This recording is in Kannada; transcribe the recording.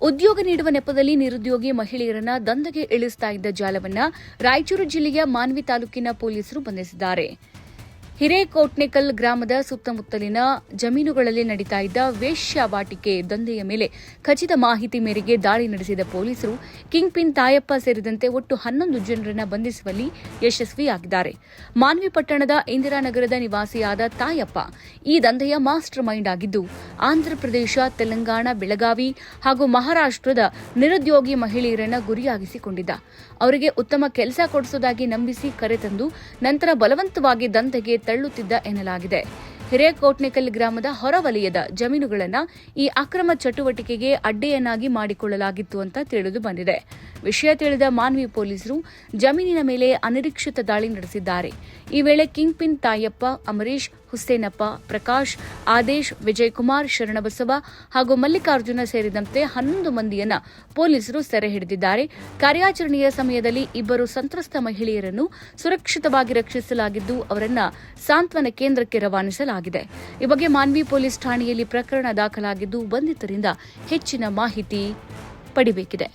ಉದ್ಯೋಗ ನೀಡುವ ನೆಪದಲ್ಲಿ ನಿರುದ್ಯೋಗಿ ಮಹಿಳೆಯರನ್ನ ದಂಧೆಗೆ ಇಳಿಸ್ತಾ ಇದ್ದ ಜಾಲವನ್ನ ರಾಯಚೂರು ಜಿಲ್ಲೆಯ ಮಾನ್ವಿ ತಾಲೂಕಿನ ಪೊಲೀಸರು ಬಂಧಿಸಿದ್ದಾರೆ. ಹಿರೇಕೋಟ್ನೇಕಲ್ ಗ್ರಾಮದ ಸುತ್ತಮುತ್ತಲಿನ ಜಮೀನುಗಳಲ್ಲಿ ನಡೀತಾ ಇದ್ದ ವೇಶ್ಯಾವಾಟಿಕೆ ದಂಧೆಯ ಮೇಲೆ ಖಚಿತ ಮಾಹಿತಿ ಮೇರೆಗೆ ದಾಳಿ ನಡೆಸಿದ ಪೊಲೀಸರು ಕಿಂಗ್ ಪಿನ್ ತಾಯಪ್ಪ ಸೇರಿದಂತೆ ಒಟ್ಟು 11 ಜನರನ್ನು ಬಂಧಿಸುವಲ್ಲಿ ಯಶಸ್ವಿಯಾಗಿದ್ದಾರೆ. ಮಾನ್ವಿ ಪಟ್ಟಣದ ಇಂದಿರಾನಗರದ ನಿವಾಸಿಯಾದ ತಾಯಪ್ಪ ಈ ದಂಧೆಯ ಮಾಸ್ಟರ್ ಮೈಂಡ್ ಆಗಿದ್ದು, ಆಂಧ್ರಪ್ರದೇಶ, ತೆಲಂಗಾಣ, ಬೆಳಗಾವಿ ಹಾಗೂ ಮಹಾರಾಷ್ಟ್ರದ ನಿರುದ್ಯೋಗಿ ಮಹಿಳೆಯರನ್ನು ಗುರಿಯಾಗಿಸಿಕೊಂಡಿದ್ದ. ಅವರಿಗೆ ಉತ್ತಮ ಕೆಲಸ ಕೊಡಿಸುವುದಾಗಿ ನಂಬಿಸಿ ಕರೆತಂದು ನಂತರ ಬಲವಂತವಾಗಿ ದಂಧೆಗೆ ತಳ್ಳುತ್ತಿದ್ದ ಎನ್ನಲಾಗಿದೆ. ಹಿರೇಕೋಟ್ನೇಕಲ್ ಗ್ರಾಮದ ಹೊರವಲಯದ ಜಮೀನುಗಳನ್ನು ಈ ಅಕ್ರಮ ಚಟುವಟಿಕೆಗೆ ಅಡ್ಡೆಯನ್ನಾಗಿ ಮಾಡಿಕೊಳ್ಳಲಾಗಿತ್ತು ಅಂತ ತಿಳಿದು ಬಂದಿದೆ. ವಿಷಯ ತಿಳಿದ ಮಾನ್ವಿ ಪೊಲೀಸರು ಜಮೀನಿನ ಮೇಲೆ ಅನಿರೀಕ್ಷಿತ ದಾಳಿ ನಡೆಸಿದ್ದಾರೆ. ಈ ವೇಳೆ ಕಿಂಗ್ ಪಿನ್ ತಾಯಪ್ಪ, ಅಮರೀಶ್, ಹುಸೇನಪ್ಪ, ಪ್ರಕಾಶ್, ಆದೇಶ್, ವಿಜಯಕುಮಾರ್, ಶರಣಬಸವ ಹಾಗೂ ಮಲ್ಲಿಕಾರ್ಜುನ ಸೇರಿದಂತೆ 11 ಮಂದಿಯನ್ನ ಪೊಲೀಸರು ಸೆರೆ ಹಿಡಿದಿದ್ದಾರೆ. ಕಾರ್ಯಾಚರಣೆಯ ಸಮಯದಲ್ಲಿ ಇಬ್ಬರು ಸಂತ್ರಸ್ತ ಮಹಿಳೆಯರನ್ನು ಸುರಕ್ಷಿತವಾಗಿ ರಕ್ಷಿಸಲಾಗಿದ್ದು, ಅವರನ್ನ ಸಾಂತ್ವನ ಕೇಂದ್ರಕ್ಕೆ ರವಾನಿಸಲಾಗಿದೆ. ಈ ಬಗ್ಗೆ ಮಾನ್ವಿ ಪೊಲೀಸ್ ಠಾಣೆಯಲ್ಲಿ ಪ್ರಕರಣ ದಾಖಲಾಗಿದ್ದು, ಬಂಧಿತರಿಂದ ಹೆಚ್ಚಿನ ಮಾಹಿತಿ ಪಡೆಯಬೇಕಿದೆ.